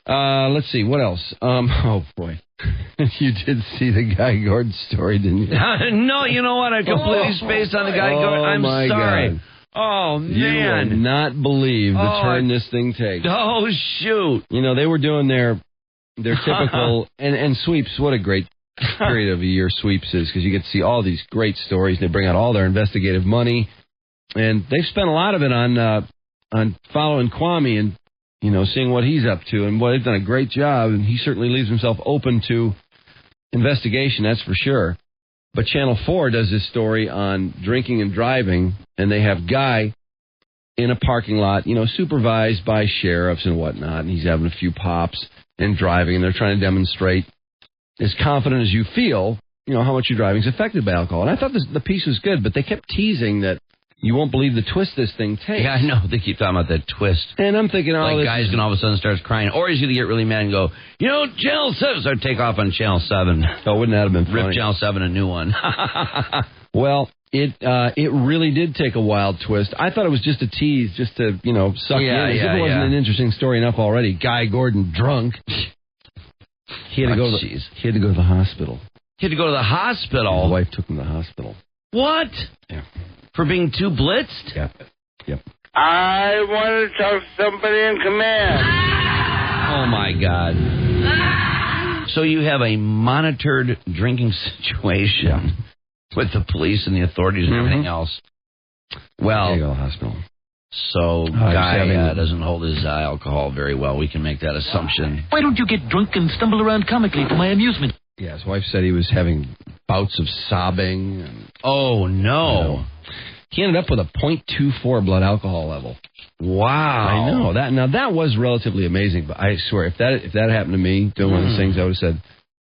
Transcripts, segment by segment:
Let's see, what else? Oh, boy. You did see the Guy Gordon story, didn't you? No, you know what? I completely spaced on the Guy Gordon. I'm sorry. God. Oh, man. You will not believe the turn this thing takes. Oh, shoot. You know, they were doing their typical, and sweeps, what a great period of a year sweeps is, because you get to see all these great stories. They bring out all their investigative money, and they've spent a lot of it on following Kwame and, you know, seeing what he's up to, and they've done a great job, and he certainly leaves himself open to investigation, that's for sure. But Channel 4 does this story on drinking and driving, and they have Guy in a parking lot, you know, supervised by sheriffs and whatnot, and he's having a few pops and driving, and they're trying to demonstrate, as confident as you feel, you know, how much your driving is affected by alcohol. And I thought the piece was good, but they kept teasing that you won't believe the twist this thing takes. Yeah, I know. They keep talking about that twist. And I'm thinking, like Guy's going to all of a sudden starts crying, or he's going to get really mad and go, you know, Channel 7, or take off on Channel 7. Oh, wouldn't that have been funny? Rip Channel 7 a new one. Well, it really did take a wild twist. I thought it was just a tease, just to, you know, suck you in. As if it wasn't an interesting story enough already. Guy Gordon drunk. He had to go to the hospital. He had to go to the hospital? His wife took him to the hospital. What? Yeah. For being too blitzed? Yeah. Yep. I want to talk to somebody in command. Oh, my God. So you have a monitored drinking situation with the police and the authorities and everything else. Well, go to the hospital. So Guy doesn't hold his alcohol very well. We can make that assumption. Why don't you get drunk and stumble around comically for my amusement? Yeah, his wife said he was having bouts of sobbing. And, oh, no. You know, he ended up with a 0.24 blood alcohol level. Wow. I know. That was relatively amazing, but I swear, if that happened to me doing one of those things, I would have said,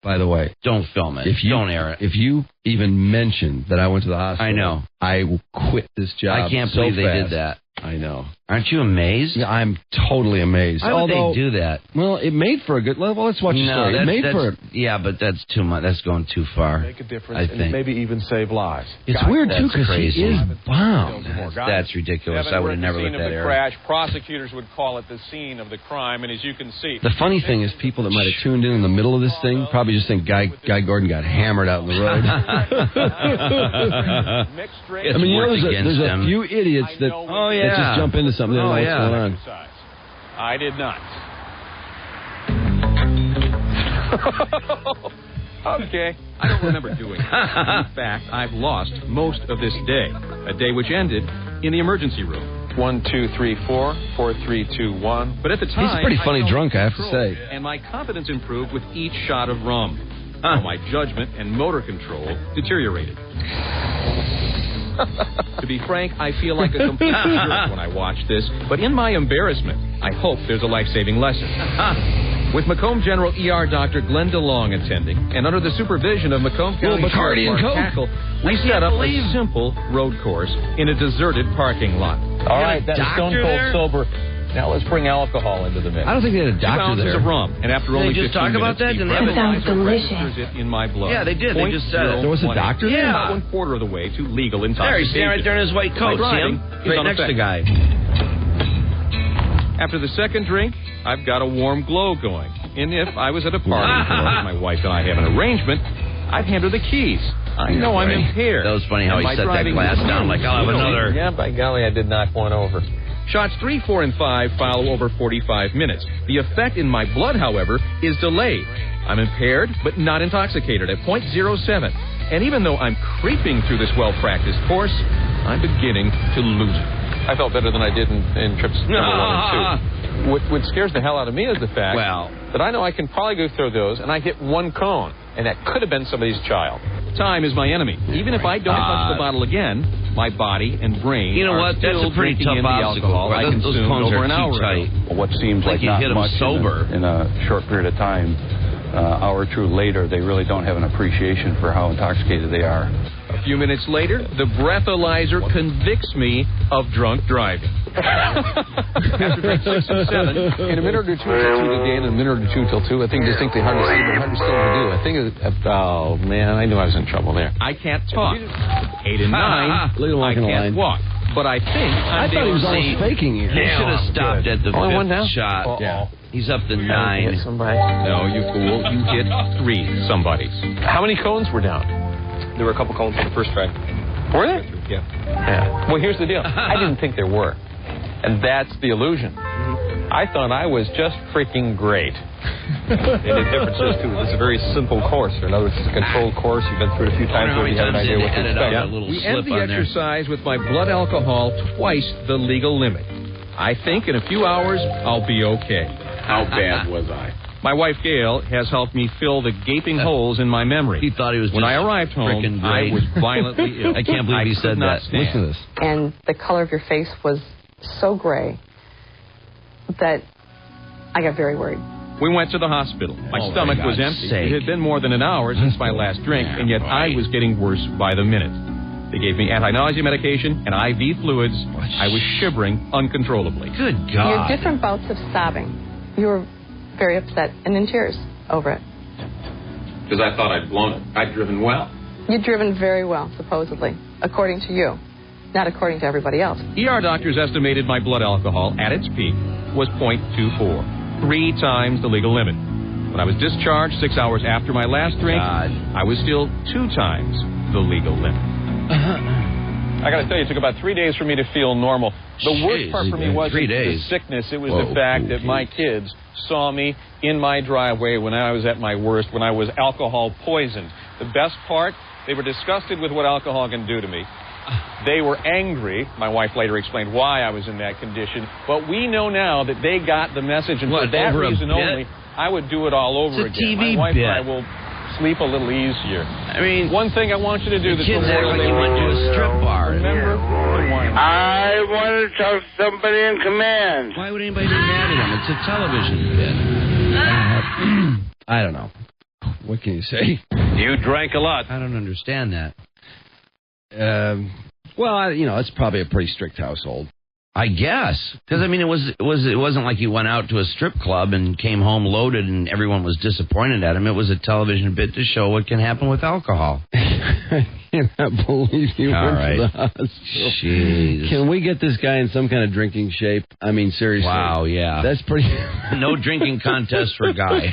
by the way, don't film it. Don't air it. If you even mention that I went to the hospital, I know. I will quit this job. I can't believe they did that. I know. Aren't you amazed? Yeah, I'm totally amazed. Why would they do that? Well, it made for a good... Well, let's watch the story. Yeah, but that's too much. That's going too far. Make a difference and maybe even save lives. It's weird, too, because he is bombed. That's ridiculous. I would have never let that air. Crash. Prosecutors would call it the scene of the crime, and as you can see... The funny thing is people that might have tuned in the middle of this thing probably just think Guy Gordon got hammered out in the road. I mean, you know, there's a few idiots that just jump into something. They don't know what's going on. I did not. Okay. I don't remember doing it. In fact, I've lost most of this day. A day which ended in the emergency room. 1, 2, 3, 4, 4, 3, 2, 1. But at the time, he's a pretty funny drunk, I have to say. And my confidence improved with each shot of rum. My judgment and motor control deteriorated. To be frank, I feel like a complete jerk when I watch this, but in my embarrassment, I hope there's a life-saving lesson. With Macomb General ER Dr. Glenn DeLong attending, and under the supervision of Macomb County Sheriff Mark Tackle, we set up a simple road course in a deserted parking lot. All right, that's Stone Cold Sober. Now let's bring alcohol into the mix. I don't think they had a doctor there. 2 ounces of rum, and after only 15 minutes, talk about that? That sounds delicious. It in my blood. Yeah, they did. They just said it. There was a doctor there? About 1/4 of the way to legal intoxication. There, he's standing right there in his white coat. See him? Right next to the guy. After the second drink, I've got a warm glow going. And if I was at a party, my wife and I have an arrangement, I'd hand her the keys. I know I'm impaired. That was funny how he set that glass down like, I'll have another. Yeah, by golly, I did knock one over. Shots 3, 4, and 5 follow over 45 minutes. The effect in my blood, however, is delayed. I'm impaired, but not intoxicated at 0.07. And even though I'm creeping through this well-practiced course, I'm beginning to lose it. I felt better than I did in trips number 1 and 2. What scares the hell out of me is the fact that I know I can probably go through those, and I hit 1 cone, and that could have been somebody's child. Time is my enemy. Even if I don't touch the bottle again, my body and brain are still pretty tough drinking in the alcohol I consumed over an hour ago. Well, what seems like not much sober in a short period of time, hour or two later, they really don't have an appreciation for how intoxicated they are. A few minutes later, the breathalyzer convicts me of drunk driving. After drink 6 and 7, in a minute or two till 2 today, and a minute or two till 2, I think distinctly hard to see, but hard to still to do. I think, oh man, I knew I was in trouble there. I can't talk. 8 and 9, I can't walk. but I think I thought he was almost faking it. They should have stopped at the one fifth now? shot. Yeah. He's up to 9. Somebody. No, you fool. You hit 3 somebodies. How many cones were down? There were a couple cones on the first try. Were there? Yeah. Well, here's the deal. I didn't think there were. And that's the illusion. I thought I was just freaking great. And the difference is, too, this is a very simple course. In other words, it's a controlled course. You've been through it a few times where you have an idea what to expect. We end the exercise with my blood alcohol twice the legal limit. I think in a few hours, I'll be okay. How bad was I? My wife, Gail, has helped me fill the gaping holes in my memory. He thought he was When just I arrived home, freaking I great. was violently ill. I can't believe he said that. Listen to this. And the color of your face was so gray that I got very worried. We went to the hospital. My stomach was empty. sake. It had been more than an hour since my last drink, and yet I was getting worse by the minute. They gave me anti-nausea medication and IV fluids. I was shivering uncontrollably. Good Your God. different bouts of sobbing, you were very upset and in tears over it. Because I thought I'd blown it. I'd driven well. You'd driven very well, supposedly, according to you, not according to everybody else. ER doctors estimated my blood alcohol at its peak was .24, 3 times the legal limit. When I was discharged 6 hours after my last drink, I was still 2 times the legal limit. I got to tell you, it took about 3 days for me to feel normal. The worst part for me wasn't 3 the days. sickness. It was the fact that my kids saw me in my driveway when I was at my worst, when I was alcohol poisoned. The best part, they were disgusted with what alcohol can do to me. They were angry. My wife later explained why I was in that condition. But we know now that they got the message, and for that reason only, I would do it all over It's a again. TV my wife bit. and I will sleep a little easier. I mean, One thing I want you to do the this kids act like you went to a strip bar. Remember the wine. I want to talk to somebody in command. Why would anybody do that to them? It's a television bit. I don't know. What can you say? You drank a lot. I don't understand that. Well, it's probably a pretty strict household. I guess, because I mean, it wasn't like he went out to a strip club and came home loaded and everyone was disappointed at him. It was a television bit to show what can happen with alcohol. I cannot believe he went to the hospital. Jeez. Can we get this guy in some kind of drinking shape? I mean, seriously. Wow, yeah. That's pretty... No drinking contest for Guy.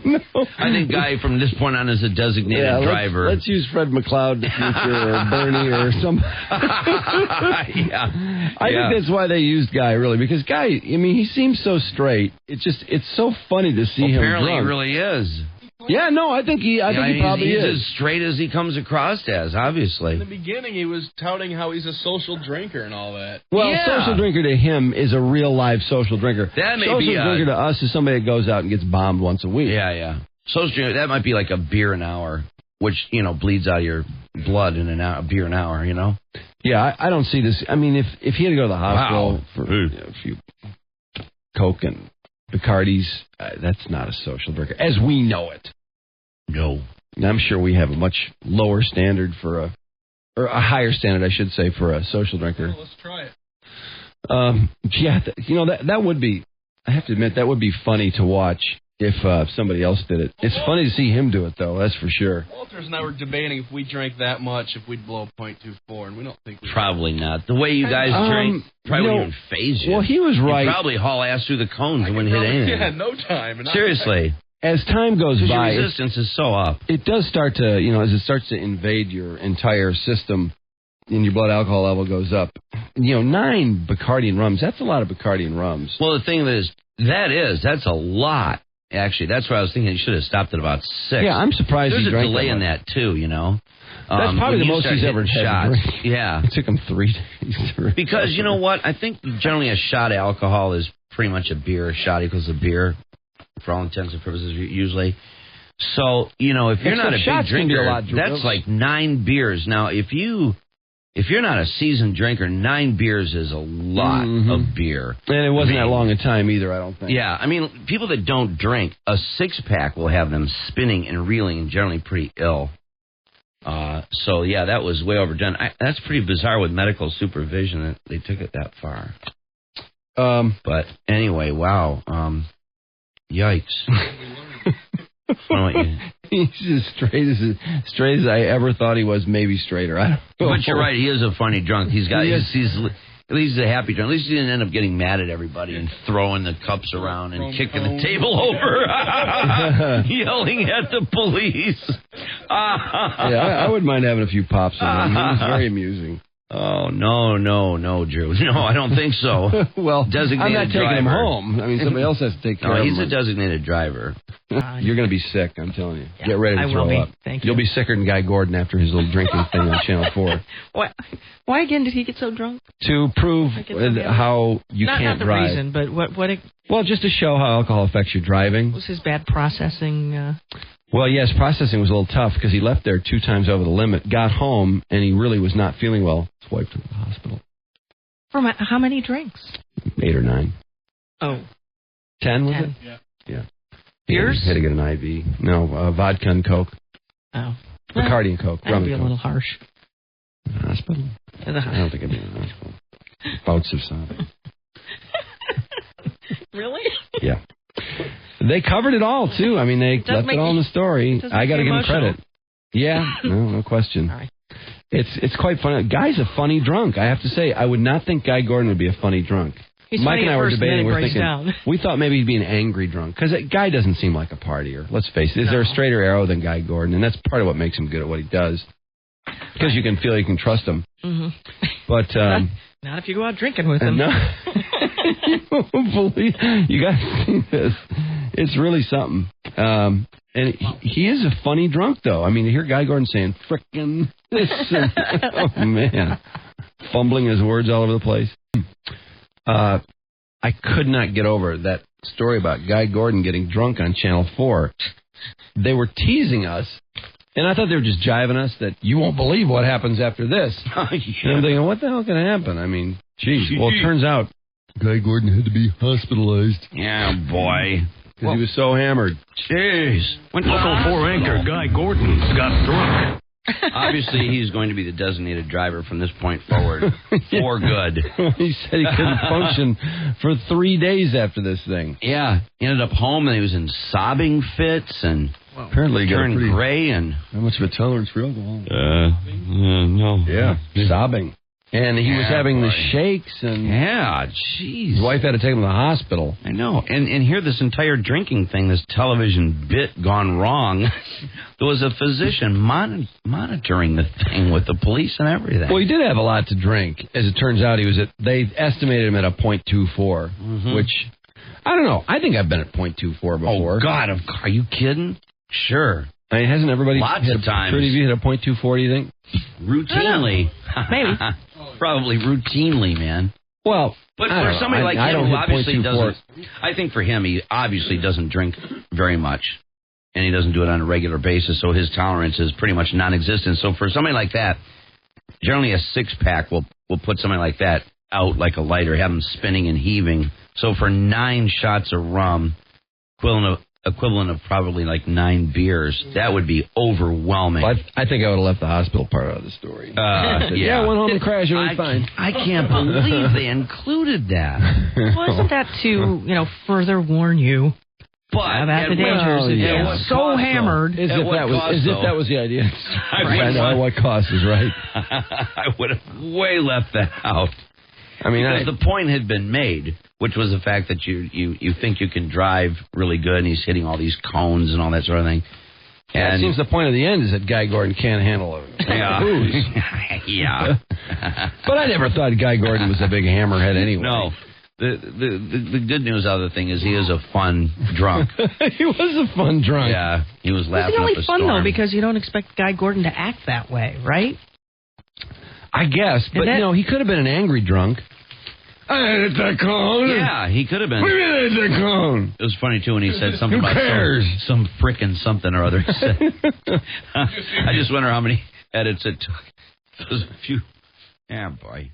No. I think Guy from this point on is a designated driver. Let's use Fred McLeod in the future or Bernie or something. I think that's why they used Guy, really, because Guy, I mean, he seems so straight. It's so funny to see him Apparently drunk. he really is. Yeah, no, I think he probably he's is. as straight as he comes across as, obviously. In the beginning, he was touting how he's a social drinker and all that. Well, social drinker to him is a real live social drinker. That may social be drinker to us is somebody that goes out and gets bombed once a week. Yeah. Social drinker, that might be like a beer an hour, which, bleeds out of your blood in a beer an hour, Yeah, I don't see this. I mean, if he had to go to the hospital for a few Coke and Bacardis, that's not a social drinker, as we know it. No. And I'm sure we have a much lower standard or a higher standard, I should say, for a social drinker. Well, let's try it. That would be, I have to admit, that would be funny to watch if somebody else did it. It's funny to see him do it, though, that's for sure. Walters and I were debating if we drank that much, if we'd blow .24, and we don't think we Probably not. The way you guys drink probably wouldn't even phase you. Well, he was right. You'd probably haul ass through the cones and wouldn't hit anything. Yeah, no time. And Seriously. As time goes by, your resistance is so up. It does start to, as it starts to invade your entire system, and your blood alcohol level goes up. 9 Bacardi and rums, that's a lot of Bacardi and rums. Well, the thing that's a lot. Actually, that's what I was thinking. You should have stopped at about 6. Yeah, I'm surprised There's he drank a delay that in much. that, too, That's probably the most he's ever had. Shots. Yeah. It took him 3 days. Because, you know what? I think generally a shot of alcohol is pretty much a beer. A shot equals a beer, for all intents and purposes, usually. So, if you're not a big drinker, that's like 9 beers. Now, if you're not a seasoned drinker, 9 beers is a lot of beer. And it wasn't that long a time either, I don't think. Yeah, I mean, people that don't drink, a 6-pack will have them spinning and reeling and generally pretty ill. So, yeah, that was way overdone. That's pretty bizarre with medical supervision that they took it that far. But anyway, wow. Yikes. He's as straight as I ever thought he was, maybe straighter. I don't know. But you're right, he is a funny drunk. He's at least he's a happy drunk. At least he didn't end up getting mad at everybody and throwing the cups around and kicking the table over, yelling at the police. I wouldn't mind having a few pops with him. He was very amusing. Oh, no, Drew. No, I don't think so. Well, designated I'm not taking driver. him home. I mean, somebody else has to take care of him. He's a designated driver. You're going to be sick, I'm telling you. Yeah, Get ready to throw up. Thank you. You'll be sicker than Guy Gordon after his little drinking thing on Channel 4. Why again did he get so drunk? To prove how you can't not the drive. reason, but what Well, just to show how alcohol affects your driving. was his bad processing? Well, yes, processing was a little tough because he left there 2 times over the limit, got home, and he really was not feeling well. His wife took him to the hospital. From how many drinks? 8 or 9. Oh. 10, was 10. it? Yeah. Beers? He had to get an IV. No, vodka and Coke. Oh. Bacardi and Coke. That'd be a little harsh. In the hospital? I don't think I'd be in the hospital. Bouts of sobbing. Really? Yeah. They covered it all, too. I mean, they left it all in the story. I got to give them credit. Yeah, no question. All right. It's quite funny. Guy's a funny drunk, I have to say. I would not think Guy Gordon would be a funny drunk. He's Mike funny and I at were first, debating. then We're he breaks thinking, down. we thought maybe he'd be an angry drunk. Because Guy doesn't seem like a partier. Let's face it. Is there a straighter arrow than Guy Gordon? And that's part of what makes him good at what he does. Because you can feel you can trust him. Mm-hmm. But not if you go out drinking with him. No. You guys see this. It's really something. And he is a funny drunk, though. I mean, to hear Guy Gordon saying, frickin' this. Oh, man. Fumbling his words all over the place. I could not get over that story about Guy Gordon getting drunk on Channel 4. They were teasing us. And I thought they were just jiving us that you won't believe what happens after this. Yeah. And I'm thinking, what the hell can happen? I mean, geez. Well, it turns out Guy Gordon had to be hospitalized. Yeah, boy. Because he was so hammered. Jeez. Local 4 anchor Guy Gordon got drunk. Obviously, he's going to be the designated driver from this point forward. For good. He said he couldn't function for 3 days after this thing. Yeah. He ended up home and he was in sobbing fits and apparently turned gray and... How much of a tolerance for alcohol? No. Yeah. Sobbing. And he was having the shakes and... Yeah, jeez. His wife had to take him to the hospital. I know. And here, this entire drinking thing, this television bit gone wrong, there was a physician monitoring the thing with the police and everything. Well, he did have a lot to drink. As it turns out, they estimated him at a .24, which, I don't know. I think I've been at .24 before. Oh, God. Are you kidding? Sure. I mean, hasn't everybody Lots of times. Pretty hit a .24, do you think? Routinely. Maybe. Probably routinely, man. Well, but for somebody like him who obviously doesn't, I think for him, he obviously doesn't drink very much, and he doesn't do it on a regular basis, so his tolerance is pretty much non-existent. So for somebody like that, generally a 6-pack will put somebody like that out like a lighter, have him spinning and heaving. So for 9 shots of rum, equivalent of probably like 9 beers, that would be overwhelming. Well, I think I would have left the hospital part out of the story. Yeah, I went home and crashed. It was fine. I can't believe they included that. Well, isn't that to, further warn you about the dangers if you're so hammered? As if that was the idea. I know at what cost is right. I would have way left that out. I mean, because the point had been made, which was the fact that you think you can drive really good, and he's hitting all these cones and all that sort of thing. And it seems the point of the end is that Guy Gordon can't handle it. Booze. Yeah. But I never thought Guy Gordon was a big hammerhead anyway. No. The good news out of the thing is he is a fun drunk. He was a fun drunk. Yeah. He was laughing It's only up a fun, storm. though, because you don't expect Guy Gordon to act that way, right? I guess, but he could have been an angry drunk. I hit the cone. Yeah, he could have been. What do you mean I hit the cone? It was funny, too, when he said something Who about cares? some frickin' something or other. He said. I just wonder how many edits it took. Those few. Yeah, boy.